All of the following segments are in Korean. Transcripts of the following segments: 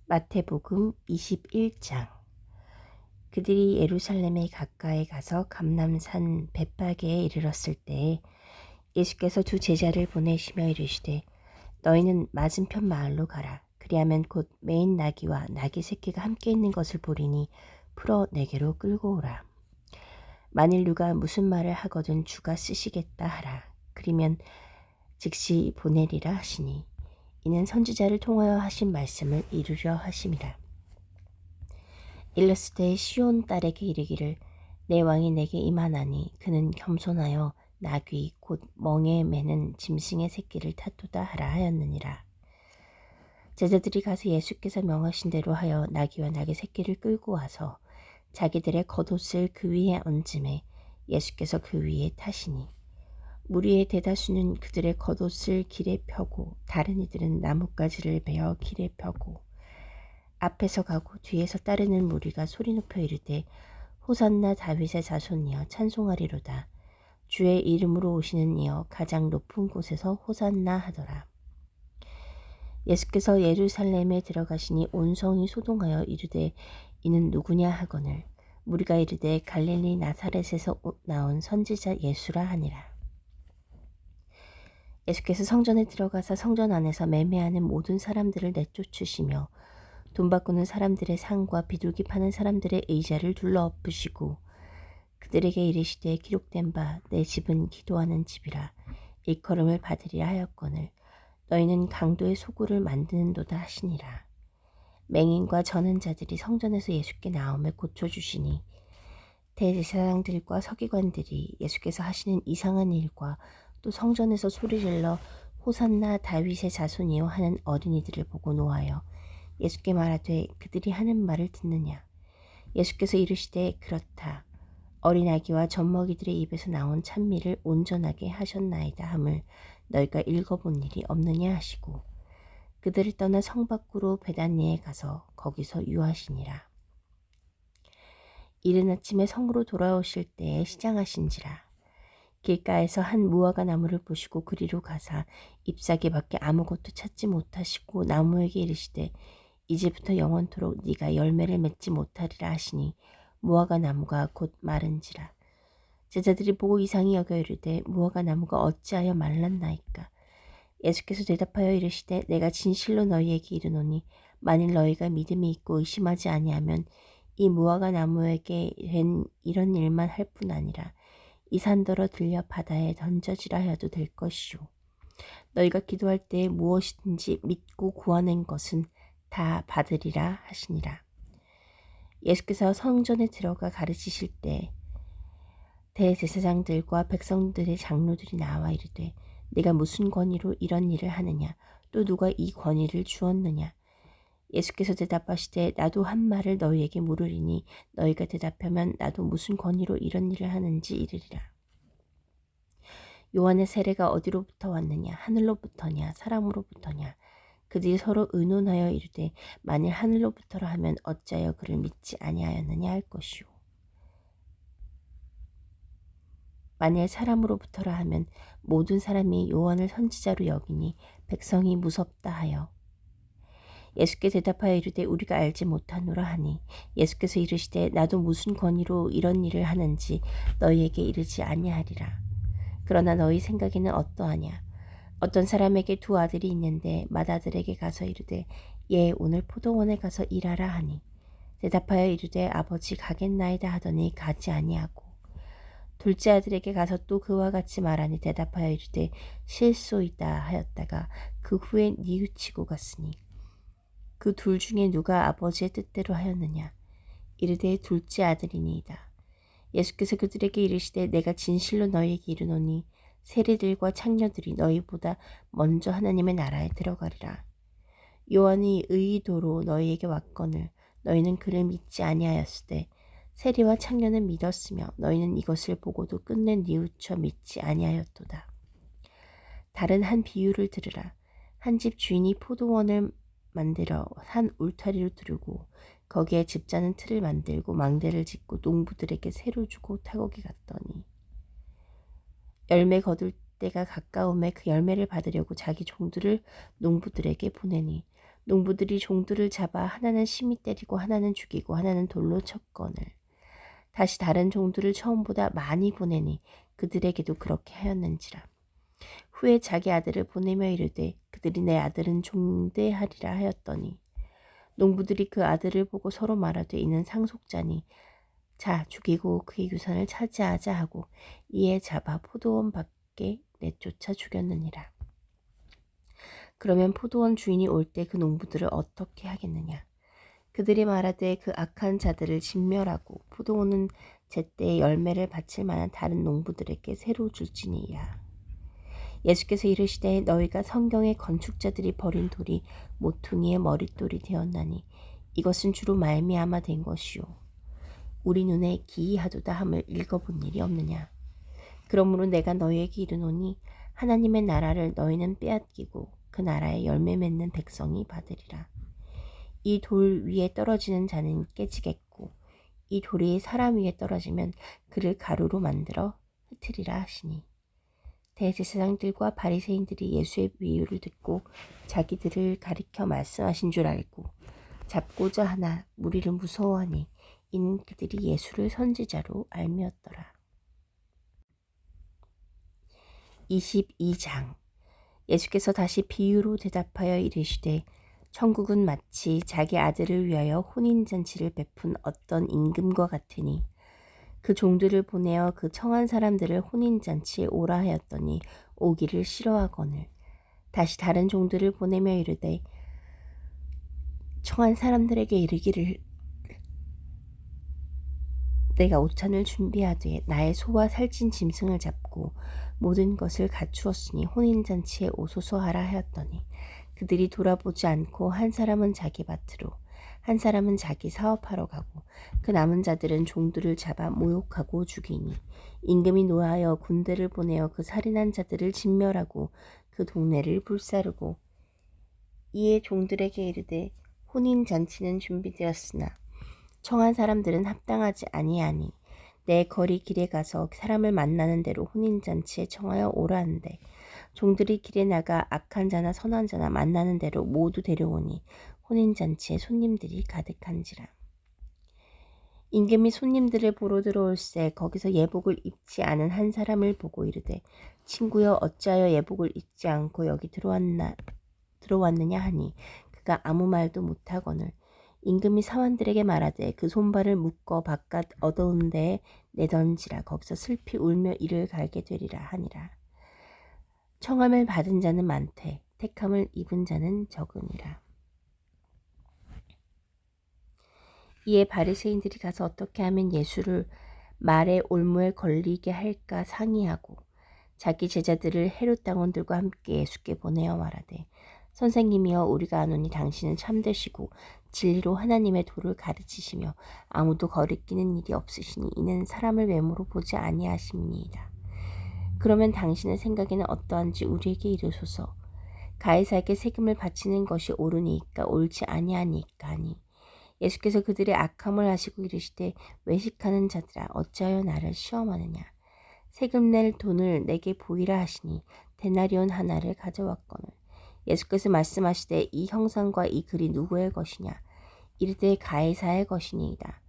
마태복음 21장. 그들이 예루살렘에 가까이 가서 감람산 벳파게에 이르렀을 때에 예수께서 두 제자를 보내시며 이르시되 너희는 맞은편 마을로 가라. 그리하면 곧 매인 나귀와 나귀 새끼가 함께 있는 것을 보리니 풀어 내게로 끌고 오라. 만일 누가 무슨 말을 하거든 주가 쓰시겠다 하라. 그리면 즉시 보내리라 하시니 이는 선지자를 통하여 하신 말씀을 이루려 하심이라. 일렀을 때 시온 딸에게 이르기를 내 왕이 내게 임하나니 그는 겸손하여 나귀 곧 멍에 매는 짐승의 새끼를 타도다 하라 하였느니라. 제자들이 가서 예수께서 명하신 대로 하여 나귀와 나귀 새끼를 끌고 와서 자기들의 겉옷을 그 위에 얹음에 예수께서 그 위에 타시니 무리의 대다수는 그들의 겉옷을 길에 펴고 다른 이들은 나뭇가지를 베어 길에 펴고 앞에서 가고 뒤에서 따르는 무리가 소리 높여 이르되 호산나 다윗의 자손이여 찬송하리로다. 주의 이름으로 오시는 이여 가장 높은 곳에서 호산나 하더라. 예수께서 예루살렘에 들어가시니 온 성이 소동하여 이르되 이는 누구냐 하거늘 무리가 이르되 갈릴리 나사렛에서 나온 선지자 예수라 하니라. 예수께서 성전에 들어가서 성전 안에서 매매하는 모든 사람들을 내쫓으시며 돈 바꾸는 사람들의 상과 비둘기 파는 사람들의 의자를 둘러 엎으시고 그들에게 이르시되 기록된 바 내 집은 기도하는 집이라 일컬음을 받으리라 하였거늘 너희는 강도의 소굴을 만드는도다 하시니라. 맹인과 저는 자들이 성전에서 예수께 나오며 고쳐주시니 대제사장들과 서기관들이 예수께서 하시는 이상한 일과 또 성전에서 소리질러 호산나 다윗의 자손이요 하는 어린이들을 보고 노하여 예수께 말하되 그들이 하는 말을 듣느냐. 예수께서 이르시되 그렇다. 어린아기와 젖먹이들의 입에서 나온 찬미를 온전하게 하셨나이다 함을 너희가 읽어본 일이 없느냐 하시고 그들을 떠나 성 밖으로 베다니에 가서 거기서 유하시니라. 이른 아침에 성으로 돌아오실 때에 시장하신지라. 길가에서 한 무화과 나무를 보시고 그리로 가사 잎사귀 밖에 아무것도 찾지 못하시고 나무에게 이르시되 이제부터 영원토록 네가 열매를 맺지 못하리라 하시니 무화과 나무가 곧 마른지라. 제자들이 보고 이상히 여겨 이르되 무화과 나무가 어찌하여 말랐나이까. 예수께서 대답하여 이르시되 내가 진실로 너희에게 이르노니 만일 너희가 믿음이 있고 의심하지 아니하면 이 무화과 나무에게 된 이런 일만 할 뿐 아니라 이 산더러 들려 바다에 던져지라 하여도 될 것이요. 너희가 기도할 때에 무엇이든지 믿고 구하는 것은 다 받으리라 하시니라. 예수께서 성전에 들어가 가르치실 때 대제사장들과 백성들의 장로들이 나와 이르되 네가 무슨 권위로 이런 일을 하느냐 또 누가 이 권위를 주었느냐. 예수께서 대답하시되 나도 한 말을 너희에게 물으리니 너희가 대답하면 나도 무슨 권위로 이런 일을 하는지 이르리라. 요한의 세례가 어디로부터 왔느냐 하늘로부터냐 사람으로부터냐. 그들이 서로 의논하여 이르되 만일 하늘로부터라 하면 어찌하여 그를 믿지 아니하였느냐 할 것이요 만일 사람으로부터라 하면 모든 사람이 요한을 선지자로 여기니 백성이 무섭다 하여 예수께 대답하여 이르되 우리가 알지 못하노라 하니 예수께서 이르시되 나도 무슨 권위로 이런 일을 하는지 너희에게 이르지 아니하리라. 그러나 너희 생각에는 어떠하냐. 어떤 사람에게 두 아들이 있는데 맏아들에게 가서 이르되 얘 오늘 포도원에 가서 일하라 하니 대답하여 이르되 아버지 가겠나이다 하더니 가지 아니하고 둘째 아들에게 가서 또 그와 같이 말하니 대답하여 이르되 실소이다 하였다가 그 후에 뉘우치고 갔으니 그 둘 중에 누가 아버지의 뜻대로 하였느냐. 이르되 둘째 아들이니이다. 예수께서 그들에게 이르시되 내가 진실로 너희에게 이르노니 세리들과 창녀들이 너희보다 먼저 하나님의 나라에 들어가리라. 요한이 의도로 너희에게 왔거늘 너희는 그를 믿지 아니하였으되 세리와 창녀는 믿었으며 너희는 이것을 보고도 끝내 뉘우쳐 믿지 아니하였도다. 다른 한 비유를 들으라. 한 집 주인이 포도원을 만들어 산 울타리로 두르고 거기에 집자는 틀을 만들고 망대를 짓고 농부들에게 새로 주고 타국에 갔더니 열매 거둘 때가 가까움에 그 열매를 받으려고 자기 종들을 농부들에게 보내니 농부들이 종들을 잡아 하나는 심히 때리고 하나는 죽이고 하나는 돌로 쳤거늘 다시 다른 종들을 처음보다 많이 보내니 그들에게도 그렇게 하였는지라. 후에 자기 아들을 보내며 이르되 그들이 내 아들은 종대하리라 하였더니 농부들이 그 아들을 보고 서로 말하되 이는 상속자니 자 죽이고 그의 유산을 차지하자 하고 이에 잡아 포도원 밖에 내쫓아 죽였느니라. 그러면 포도원 주인이 올 때 그 농부들을 어떻게 하겠느냐. 그들이 말하되 그 악한 자들을 진멸하고 포도원은 제때에 열매를 바칠 만한 다른 농부들에게 새로 줄지니라. 예수께서 이르시되 너희가 성경의 건축자들이 버린 돌이 모퉁이의 머릿돌이 되었나니 이것은 주로 말미암아 된 것이요 우리 눈에 기이하도다 함을 읽어본 일이 없느냐. 그러므로 내가 너희에게 이르노니 하나님의 나라를 너희는 빼앗기고 그 나라에 열매 맺는 백성이 받으리라. 이 돌 위에 떨어지는 자는 깨지겠고 이 돌이 사람 위에 떨어지면 그를 가루로 만들어 흩으리라 하시니 대제사장들과 바리새인들이 예수의 비유를 듣고 자기들을 가리켜 말씀하신 줄 알고 잡고자 하나 무리를 무서워하니 이는 그들이 예수를 선지자로 알미었더라. 22장 예수께서 다시 비유로 대답하여 이르시되 천국은 마치 자기 아들을 위하여 혼인잔치를 베푼 어떤 임금과 같으니 그 종들을 보내어 그 청한 사람들을 혼인잔치에 오라 하였더니 오기를 싫어하거늘 다시 다른 종들을 보내며 이르되 청한 사람들에게 이르기를 내가 오찬을 준비하되 나의 소와 살찐 짐승을 잡고 모든 것을 갖추었으니 혼인잔치에 오소서 하라 하였더니 그들이 돌아보지 않고 한 사람은 자기 밭으로 한 사람은 자기 사업하러 가고 그 남은 자들은 종들을 잡아 모욕하고 죽이니 임금이 노하여 군대를 보내어 그 살인한 자들을 진멸하고 그 동네를 불사르고 이에 종들에게 이르되 혼인잔치는 준비되었으나 청한 사람들은 합당하지 아니하니 내 거리 길에 가서 사람을 만나는 대로 혼인잔치에 청하여 오라 한대 종들이 길에 나가 악한 자나 선한 자나 만나는 대로 모두 데려오니 혼인잔치에 손님들이 가득한지라. 임금이 손님들을 보러 들어올새 거기서 예복을 입지 않은 한 사람을 보고 이르되 친구여 어찌하여 예복을 입지 않고 여기 들어왔느냐 하니 그가 아무 말도 못하거늘 임금이 사환들에게 말하되 그 손발을 묶어 바깥 어두운 데에 내던지라 거기서 슬피 울며 이를 갈게 되리라 하니라. 청함을 받은 자는 많되 택함을 입은 자는 적으니라. 이에 바리새인들이 가서 어떻게 하면 예수를 말의 올무에 걸리게 할까 상의하고 자기 제자들을 헤롯 당원들과 함께 예수께 보내어 말하되 선생님이여 우리가 아노니 당신은 참되시고 진리로 하나님의 도를 가르치시며 아무도 거리끼는 일이 없으시니 이는 사람을 외모로 보지 아니하십니다. 그러면 당신의 생각에는 어떠한지 우리에게 이르소서. 가이사에게 세금을 바치는 것이 옳으니까 옳지 아니하니까 하니 예수께서 그들의 악함을 아시고 이르시되 외식하는 자들아 어찌하여 나를 시험하느냐. 세금 낼 돈을 내게 보이라 하시니 데나리온 하나를 가져왔거늘 예수께서 말씀하시되 이 형상과 이 글이 누구의 것이냐. 이르되 가이사의 것이니이다.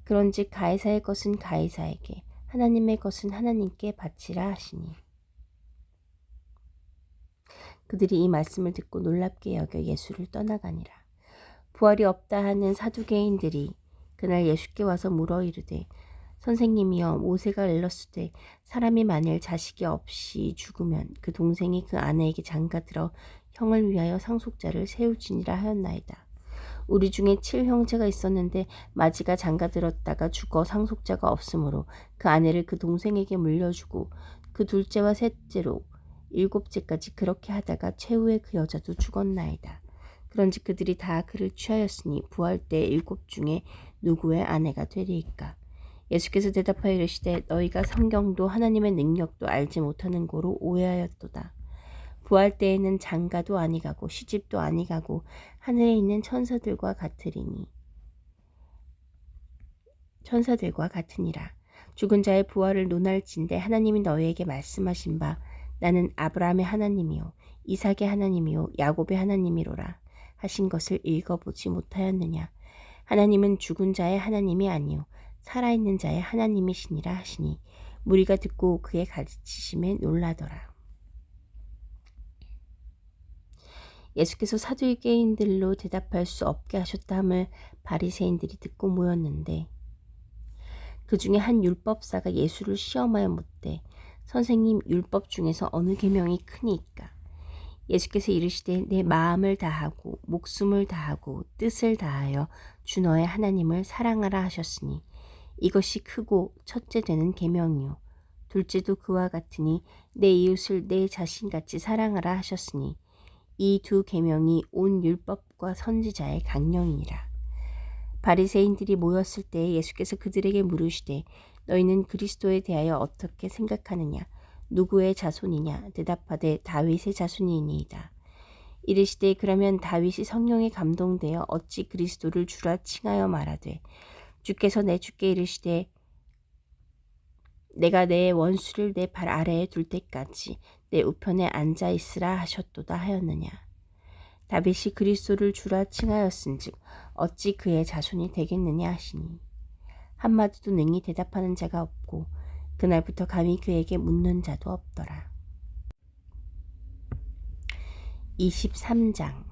그런즉 가이사의 것은 가이사에게 하나님의 것은 하나님께 바치라 하시니 그들이 이 말씀을 듣고 놀랍게 여겨 예수를 떠나가니라. 부활이 없다 하는 사두개인들이 그날 예수께 와서 물어 이르되 선생님이여 모세가 일렀으되 사람이 만일 자식이 없이 죽으면 그 동생이 그 아내에게 장가들어 형을 위하여 상속자를 세우지니라 하였나이다. 우리 중에 7형제가 있었는데 마지가 장가들었다가 죽어 상속자가 없으므로 그 아내를 그 동생에게 물려주고 그 둘째와 셋째로 7째까지 그렇게 하다가 최후에 그 여자도 죽었나이다. 그런즉 그들이 다 그를 취하였으니 부활 때 7 중에 누구의 아내가 되리이까. 예수께서 대답하여 이르시되 너희가 성경도 하나님의 능력도 알지 못하는 고로 오해하였도다. 부활 때에는 장가도 아니가고 시집도 아니가고 하늘에 있는 천사들과 같으니라. 죽은 자의 부활을 논할진대 하나님이 너희에게 말씀하신 바 나는 아브라함의 하나님이요 이삭의 하나님이요 야곱의 하나님이로라 하신 것을 읽어보지 못하였느냐. 하나님은 죽은 자의 하나님이 아니요 살아있는 자의 하나님이시니라 하시니 무리가 듣고 그의 가르치심에 놀라더라. 예수께서 사두개인들로 대답할 수 없게 하셨다 함을 바리새인들이 듣고 모였는데 그 중에 한 율법사가 예수를 시험하여 묻되 선생님, 율법 중에서 어느 계명이 크니까? 예수께서 이르시되 내 마음을 다하고 목숨을 다하고 뜻을 다하여 주 너의 하나님을 사랑하라 하셨으니 이것이 크고 첫째 되는 계명이요 둘째도 그와 같으니 내 이웃을 내 자신같이 사랑하라 하셨으니 이 두 계명이 온 율법과 선지자의 강령이니라. 바리새인들이 모였을 때 예수께서 그들에게 물으시되 너희는 그리스도에 대하여 어떻게 생각하느냐? 누구의 자손이냐? 대답하되 다윗의 자손이니이다. 이르시되 그러면 다윗이 성령에 감동되어 어찌 그리스도를 주라 칭하여 말하되 주께서 내 주께 이르시되 내가 내 원수를 내 발 아래에 둘 때까지 내 우편에 앉아 있으라 하셨도다 하였느냐. 다윗이 그리스도를 주라 칭하였은즉 어찌 그의 자손이 되겠느냐 하시니 한마디도 능히 대답하는 자가 없고 그날부터 감히 그에게 묻는 자도 없더라. 23장.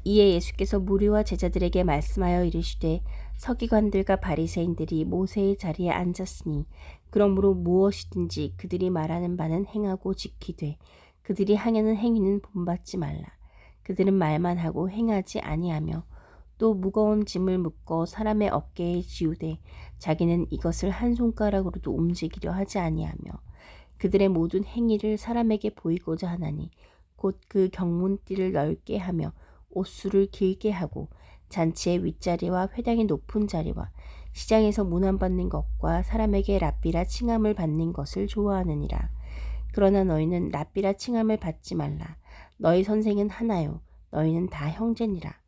이에 예수께서 무리와 제자들에게 말씀하여 이르시되 서기관들과 바리새인들이 모세의 자리에 앉았으니 그러므로 무엇이든지 그들이 말하는 바는 행하고 지키되 그들이 행하는 행위는 본받지 말라. 그들은 말만 하고 행하지 아니하며 또 무거운 짐을 묶어 사람의 어깨에 지우되 자기는 이것을 한 손가락으로도 움직이려 하지 아니하며 그들의 모든 행위를 사람에게 보이고자 하나니 곧 그 경문띠를 넓게 하며 옷수를 길게 하고 잔치의 윗자리와 회당의 높은 자리와 시장에서 문안받는 것과 사람에게 랍비라 칭함을 받는 것을 좋아하느니라. 그러나 너희는 랍비라 칭함을 받지 말라. 너희 선생은 하나요 너희는 다 형제니라.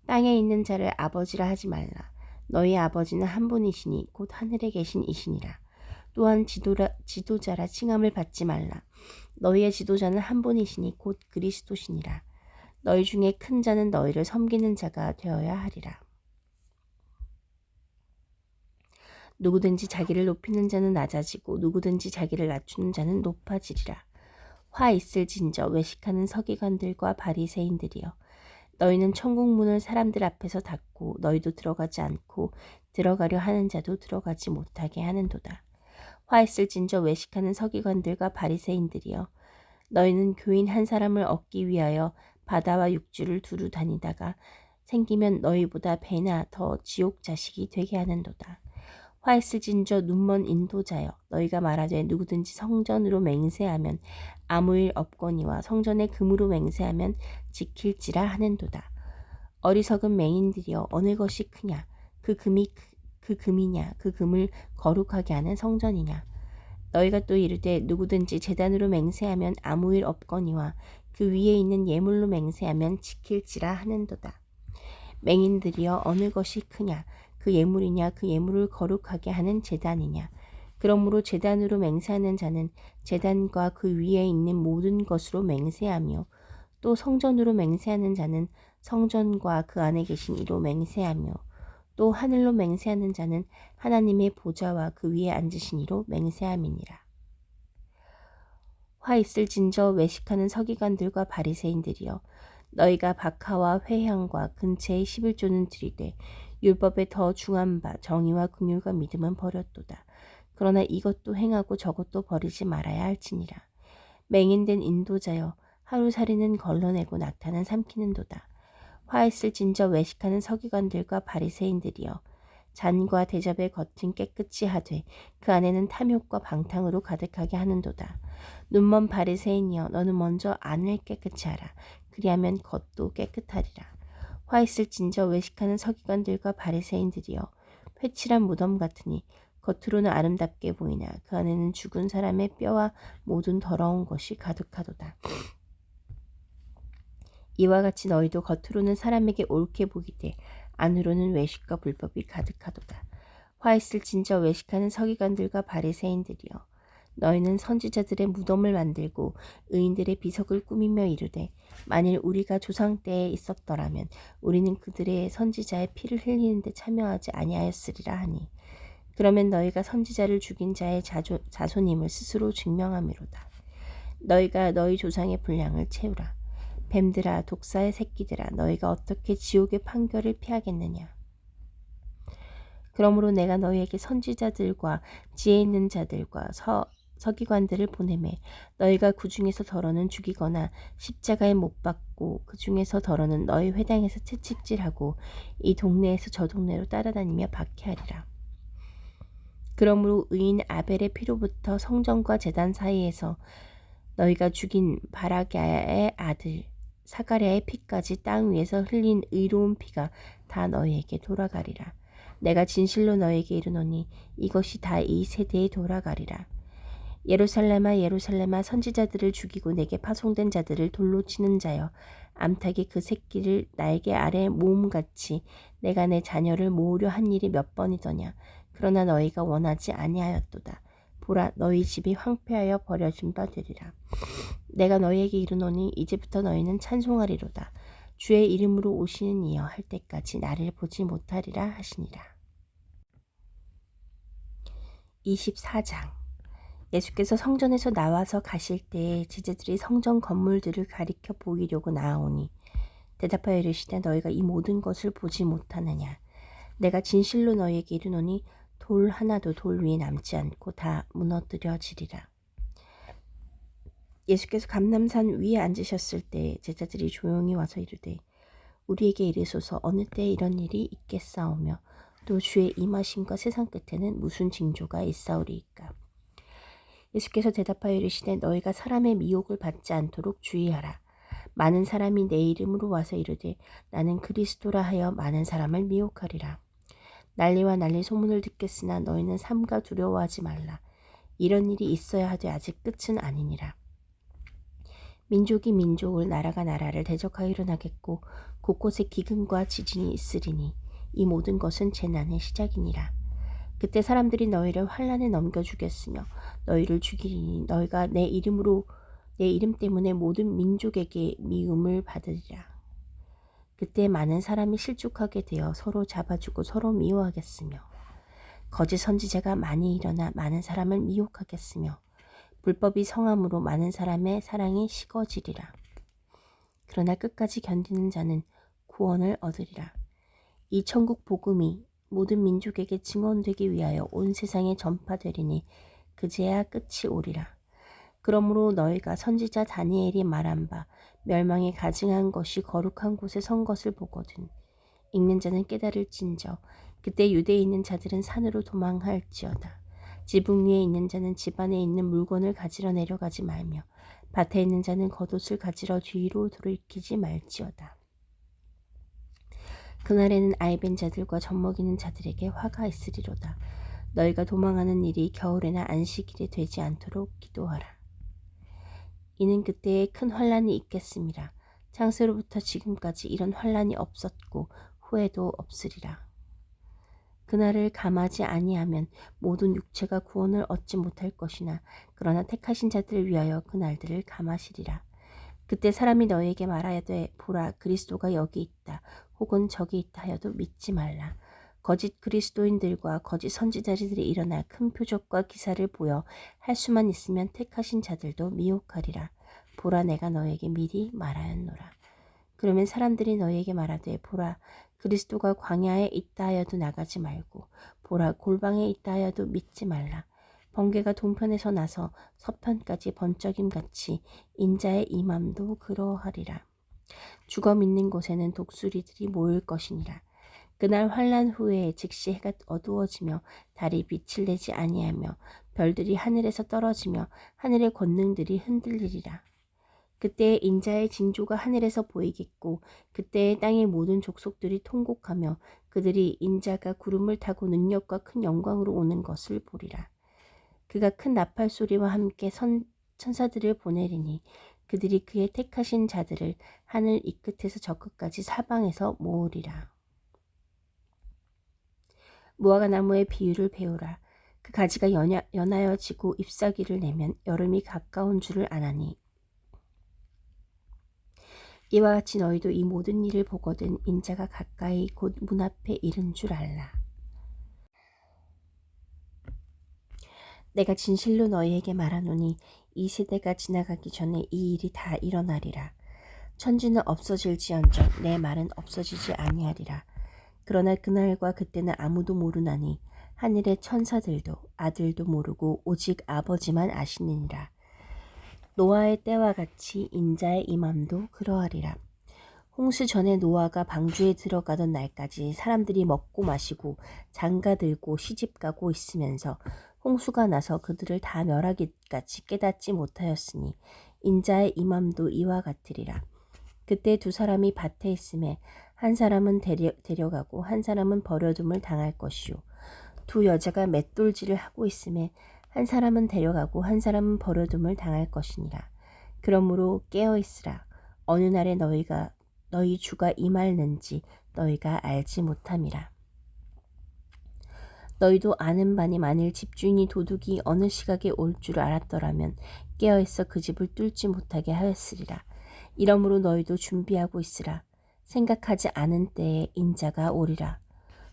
땅에 있는 자를 아버지라 하지 말라. 너희 아버지는 한 분이시니 곧 하늘에 계신 이시니라. 또한 지도자라 칭함을 받지 말라. 너희의 지도자는 한 분이시니 곧 그리스도시니라. 너희 중에 큰 자는 너희를 섬기는 자가 되어야 하리라. 누구든지 자기를 높이는 자는 낮아지고 누구든지 자기를 낮추는 자는 높아지리라. 화 있을진저 외식하는 서기관들과 바리새인들이여 너희는 천국 문을 사람들 앞에서 닫고 너희도 들어가지 않고 들어가려 하는 자도 들어가지 못하게 하는도다. 화 있을진저 외식하는 서기관들과 바리새인들이여 너희는 교인 한 사람을 얻기 위하여 바다와 육지를 두루 다니다가 생기면 너희보다 배나 더 지옥 자식이 되게 하는도다. 화 있을진저 눈먼 인도자여 너희가 말하되 누구든지 성전으로 맹세하면 아무 일 없거니와 성전에 금으로 맹세하면 지킬지라 하는도다. 어리석은 맹인들이여 어느 것이 크냐 그 금이냐 그 금을 거룩하게 하는 성전이냐. 너희가 또 이르되 누구든지 제단으로 맹세하면 아무 일 없거니와 그 위에 있는 예물로 맹세하면 지킬지라 하는도다. 맹인들이여 어느 것이 크냐 그 예물이냐 그 예물을 거룩하게 하는 제단이냐. 그러므로 제단으로 맹세하는 자는 제단과 그 위에 있는 모든 것으로 맹세하며 또 성전으로 맹세하는 자는 성전과 그 안에 계신 이로 맹세하며 또 하늘로 맹세하는 자는 하나님의 보좌와 그 위에 앉으신 이로 맹세함이니라. 화 있을진저 외식하는 서기관들과 바리새인들이여 너희가 박하와 회향과 근체의 11조는 드리되 율법에 더 중한 바 정의와 긍휼과 믿음은 버렸도다. 그러나 이것도 행하고 저것도 버리지 말아야 할지니라. 맹인된 인도자여 하루살이는 걸러내고 낙타는 삼키는도다. 화 있을진저 외식하는 서기관들과 바리새인들이여 잔과 대접의 겉은 깨끗이 하되 그 안에는 탐욕과 방탕으로 가득하게 하는도다. 눈먼 바리새인이여 너는 먼저 안을 깨끗이 하라. 그리하면 겉도 깨끗하리라. 화 있을진저 외식하는 서기관들과 바리새인들이여 회칠한 무덤 같으니 겉으로는 아름답게 보이나 그 안에는 죽은 사람의 뼈와 모든 더러운 것이 가득하도다. 이와 같이 너희도 겉으로는 사람에게 옳게 보이되 안으로는 외식과 불법이 가득하도다. 화 있을진저 외식하는 서기관들과 바리새인들이여 너희는 선지자들의 무덤을 만들고 의인들의 비석을 꾸미며 이르되 만일 우리가 조상 때에 있었더라면 우리는 그들의 선지자의 피를 흘리는 데 참여하지 아니하였으리라 하니 그러면 너희가 선지자를 죽인 자의 자손임을 스스로 증명함이로다. 너희가 너희 조상의 분량을 채우라. 뱀들아 독사의 새끼들아 너희가 어떻게 지옥의 판결을 피하겠느냐. 그러므로 내가 너희에게 선지자들과 지혜 있는 자들과 서기관들을 보내매 너희가 그 중에서 더러는 죽이거나 십자가에 못 박고 그 중에서 더러는 너희 회당에서 채찍질하고 이 동네에서 저 동네로 따라다니며 박해하리라. 그러므로 의인 아벨의 피로부터 성전과 제단 사이에서 너희가 죽인 바라기아의 아들 사가랴의 피까지 땅 위에서 흘린 의로운 피가 다 너희에게 돌아가리라. 내가 진실로 너희에게 이르노니 이것이 다 이 세대에 돌아가리라. 예루살렘아 예루살렘아 선지자들을 죽이고 내게 파송된 자들을 돌로 치는 자여 암탉이 그 새끼를 날개 아래 모음같이 내가 내 자녀를 모으려 한 일이 몇 번이더냐. 그러나 너희가 원하지 아니하였도다. 보라 너희 집이 황폐하여 버려진 바 되리라. 내가 너희에게 이르노니 이제부터 너희는 찬송하리로다. 주의 이름으로 오시는 이여 할 때까지 나를 보지 못하리라 하시니라. 24장. 예수께서 성전에서 나와서 가실 때에 제자들이 성전 건물들을 가리켜 보이려고 나아오니 대답하여 이르시되 너희가 이 모든 것을 보지 못하느냐. 내가 진실로 너희에게 이르노니 돌 하나도 돌 위에 남지 않고 다 무너뜨려지리라. 예수께서 감람산 위에 앉으셨을 때 제자들이 조용히 와서 이르되 우리에게 이르소서 어느 때에 이런 일이 있겠사오며 또 주의 임하심과 세상 끝에는 무슨 징조가 있사오리이까. 예수께서 대답하여 이르시되 너희가 사람의 미혹을 받지 않도록 주의하라. 많은 사람이 내 이름으로 와서 이르되 나는 그리스도라 하여 많은 사람을 미혹하리라. 난리와 난리 소문을 듣겠으나 너희는 삼가 두려워하지 말라. 이런 일이 있어야 하되 아직 끝은 아니니라. 민족이 민족을 나라가 나라를 대적하여 일어나겠고 곳곳에 기근과 지진이 있으리니 이 모든 것은 재난의 시작이니라. 그때 사람들이 너희를 환난에 넘겨주겠으며 너희를 죽이리니 너희가 내 이름 때문에 모든 민족에게 미움을 받으리라. 그때 많은 사람이 실족하게 되어 서로 잡아주고 서로 미워하겠으며 거짓 선지자가 많이 일어나 많은 사람을 미혹하겠으며 불법이 성함으로 많은 사람의 사랑이 식어지리라. 그러나 끝까지 견디는 자는 구원을 얻으리라. 이 천국 복음이 모든 민족에게 증언되기 위하여 온 세상에 전파되리니 그제야 끝이 오리라. 그러므로 너희가 선지자 다니엘이 말한 바 멸망에 가증한 것이 거룩한 곳에 선 것을 보거든 읽는 자는 깨달을진저 그때 유대에 있는 자들은 산으로 도망할지어다. 지붕 위에 있는 자는 집 안에 있는 물건을 가지러 내려가지 말며 밭에 있는 자는 겉옷을 가지러 뒤로 돌이키지 말지어다. 그날에는 아이벤 자들과 젖먹이는 자들에게 화가 있으리로다. 너희가 도망하는 일이 겨울에나 안식일에 되지 않도록 기도하라. 이는 그때에 큰 환란이 있겠음이라. 창세로부터 지금까지 이런 환란이 없었고 후에도 없으리라. 그날을 감하지 아니하면 모든 육체가 구원을 얻지 못할 것이나 그러나 택하신 자들을 위하여 그날들을 감하시리라. 그때 사람이 너희에게 말하여되 보라 그리스도가 여기 있다 혹은 저기 있다 하여도 믿지 말라. 거짓 그리스도인들과 거짓 선지자들이 일어나 큰 표적과 기사를 보여 할 수만 있으면 택하신 자들도 미혹하리라. 보라 내가 너희에게 미리 말하였노라. 그러면 사람들이 너희에게 말하되 보라 그리스도가 광야에 있다 하여도 나가지 말고 보라 골방에 있다 하여도 믿지 말라. 번개가 동편에서 나서 서편까지 번쩍임같이 인자의 임함도 그러하리라. 죽어 믿는 곳에는 독수리들이 모일 것이니라. 그날 환란 후에 즉시 해가 어두워지며 달이 빛을 내지 아니하며 별들이 하늘에서 떨어지며 하늘의 권능들이 흔들리리라. 그때에 인자의 징조가 하늘에서 보이겠고 그때에 땅의 모든 족속들이 통곡하며 그들이 인자가 구름을 타고 능력과 큰 영광으로 오는 것을 보리라. 그가 큰 나팔 소리와 함께 천사들을 보내리니 그들이 그의 택하신 자들을 하늘 이 끝에서 저 끝까지 사방에서 모으리라. 무화과 나무의 비유를 배우라. 그 가지가 연하여지고 잎사귀를 내면 여름이 가까운 줄을 아나니 이와 같이 너희도 이 모든 일을 보거든 인자가 가까이 곧 문 앞에 이른 줄 알라. 내가 진실로 너희에게 말하노니 이 세대가 지나가기 전에 이 일이 다 일어나리라. 천지는 없어질지언정 내 말은 없어지지 아니하리라. 그러나 그날과 그때는 아무도 모르나니 하늘의 천사들도 아들도 모르고 오직 아버지만 아시느니라. 노아의 때와 같이 인자의 임함도 그러하리라. 홍수 전에 노아가 방주에 들어가던 날까지 사람들이 먹고 마시고 장가들고 시집가고 있으면서 홍수가 나서 그들을 다 멸하기까지 깨닫지 못하였으니 인자의 임함도 이와 같으리라. 그때 두 사람이 밭에 있음에 한 사람은 데려가고 한 사람은 버려둠을 당할 것이요 두 여자가 맷돌질을 하고 있음에 한 사람은 데려가고 한 사람은 버려둠을 당할 것이니라. 그러므로 깨어있으라. 어느 날에 너희 주가 임할는지 너희가 알지 못함이라. 너희도 아는 바니 만일 집주인이 도둑이 어느 시각에 올 줄 알았더라면 깨어있어 그 집을 뚫지 못하게 하였으리라. 이러므로 너희도 준비하고 있으라. 생각하지 않은 때에 인자가 오리라.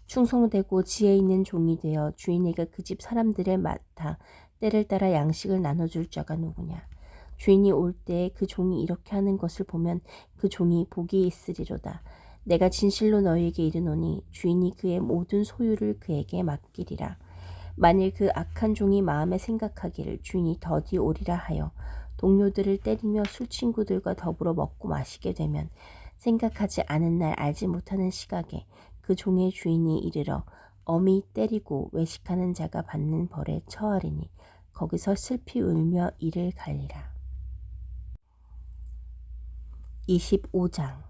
충성되고 지혜 있는 종이 되어 주인에게 그 집 사람들을 맡아 때를 따라 양식을 나눠줄 자가 누구냐. 주인이 올 때에 그 종이 이렇게 하는 것을 보면 그 종이 복이 있으리로다. 내가 진실로 너희에게 이르노니 주인이 그의 모든 소유를 그에게 맡기리라. 만일 그 악한 종이 마음에 생각하기를 주인이 더디 오리라 하여 동료들을 때리며 술친구들과 더불어 먹고 마시게 되면 생각하지 않은 날 알지 못하는 시각에 그 종의 주인이 이르러 엄히 때리고 외식하는 자가 받는 벌에 처하리니 거기서 슬피 울며 이를 갈리라. 25장.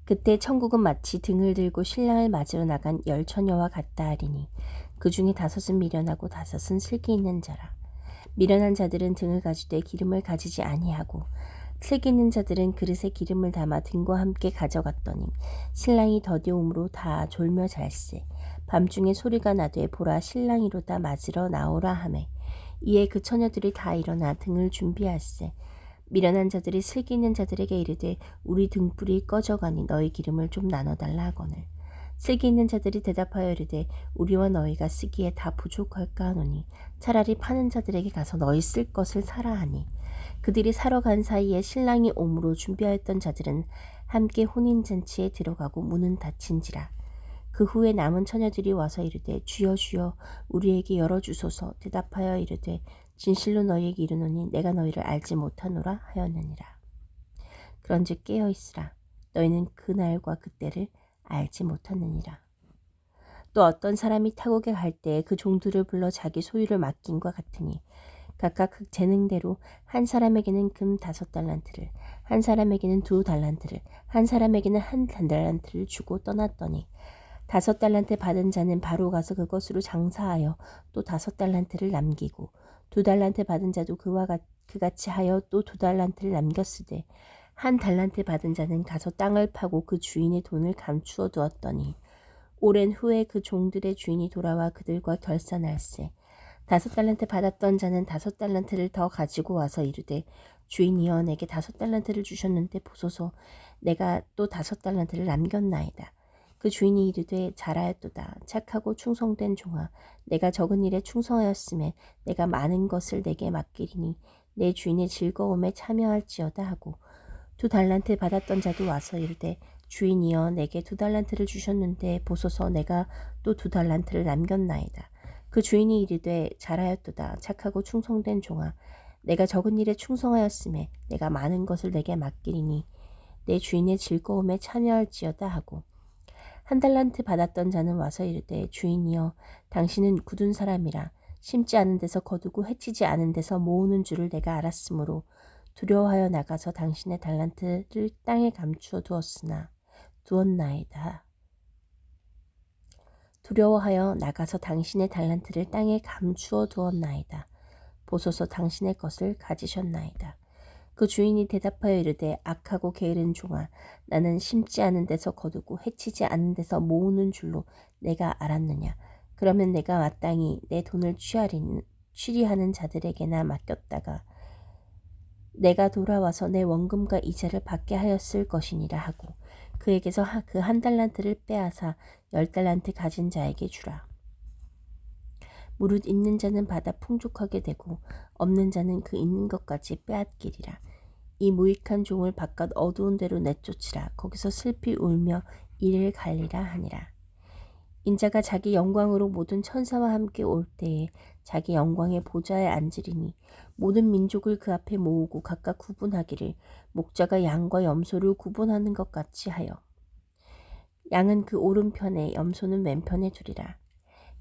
그때 천국은 마치 등을 들고 신랑을 맞으러 나간 10처녀와 같다 하리니 그 중에 5은 미련하고 5은 슬기 있는 자라. 미련한 자들은 등을 가지되 기름을 가지지 아니하고 슬기 있는 자들은 그릇에 기름을 담아 등과 함께 가져갔더니 신랑이 더디옴으로 다 졸며 잘세. 밤중에 소리가 나되 보라 신랑이로다 맞으러 나오라 하매 이에 그 처녀들이 다 일어나 등을 준비할세. 미련한 자들이 슬기 있는 자들에게 이르되 우리 등불이 꺼져가니 너희 기름을 좀 나눠달라 하거늘 슬기 있는 자들이 대답하여 이르되 우리와 너희가 쓰기에 다 부족할까 하노니 차라리 파는 자들에게 가서 너희 쓸 것을 사라 하니 그들이 사러 간 사이에 신랑이 오므로 준비하였던 자들은 함께 혼인잔치에 들어가고 문은 닫힌지라. 그 후에 남은 처녀들이 와서 이르되 주여 주여 우리에게 열어주소서. 대답하여 이르되 진실로 너희에게 이르노니 내가 너희를 알지 못하노라 하였느니라. 그런즉 깨어있으라. 너희는 그날과 그때를 알지 못하느니라. 또 어떤 사람이 타국에 갈 때에 그 종들을 불러 자기 소유를 맡긴과 같으니 각각 그 재능대로 한 사람에게는 금 5달란트를, 한 사람에게는 2달란트를, 한 사람에게는 1달란트를 주고 떠났더니 5달란트 받은 자는 바로 가서 그것으로 장사하여 또 5달란트를 남기고 2달란트 받은 자도 그같이 하여 또 2달란트를 남겼으되 1달란트 받은 자는 가서 땅을 파고 그 주인의 돈을 감추어 두었더니 오랜 후에 그 종들의 주인이 돌아와 그들과 결산할세. 5달란트 받았던 자는 5달란트를 더 가지고 와서 이르되 주인이여 내게 5달란트를 주셨는데 보소서 내가 또 5달란트를 남겼나이다. 그 주인이 이르되 잘하였도다. 착하고 충성된 종아 내가 적은 일에 충성하였음에 내가 많은 것을 내게 맡기리니 내 주인의 즐거움에 참여할지어다 하고 2달란트 받았던 자도 와서 이르되 주인이여 내게 2달란트를 주셨는데 보소서 내가 또 2달란트를 남겼나이다. 그 주인이 이르되 잘하였도다. 착하고 충성된 종아 내가 적은 일에 충성하였음에 내가 많은 것을 내게 맡기리니 내 주인의 즐거움에 참여할지어다 하고 1달란트 받았던 자는 와서 이르되 주인이여 당신은 굳은 사람이라 심지 않은 데서 거두고 해치지 않은 데서 모으는 줄을 내가 알았으므로 두려워하여 나가서 당신의 달란트를 땅에 감추어 두었나이다. 두려워하여 나가서 당신의 달란트를 땅에 감추어 두었나이다. 보소서 당신의 것을 가지셨나이다. 그 주인이 대답하여 이르되 악하고 게으른 종아 나는 심지 않은 데서 거두고 해치지 않은 데서 모으는 줄로 내가 알았느냐. 그러면 내가 마땅히 내 돈을 취리하는 자들에게나 맡겼다가 내가 돌아와서 내 원금과 이자를 받게 하였을 것이니라 하고 그에게서 그 한 달란트를 빼앗아 10달란트 가진 자에게 주라. 무릇 있는 자는 받아 풍족하게 되고 없는 자는 그 있는 것까지 빼앗기리라. 이 무익한 종을 바깥 어두운 데로 내쫓으라. 거기서 슬피 울며 이를 갈리라 하니라. 인자가 자기 영광으로 모든 천사와 함께 올 때에 자기 영광의 보좌에 앉으리니 모든 민족을 그 앞에 모으고 각각 구분하기를 목자가 양과 염소를 구분하는 것 같이 하여 양은 그 오른편에 염소는 왼편에 두리라.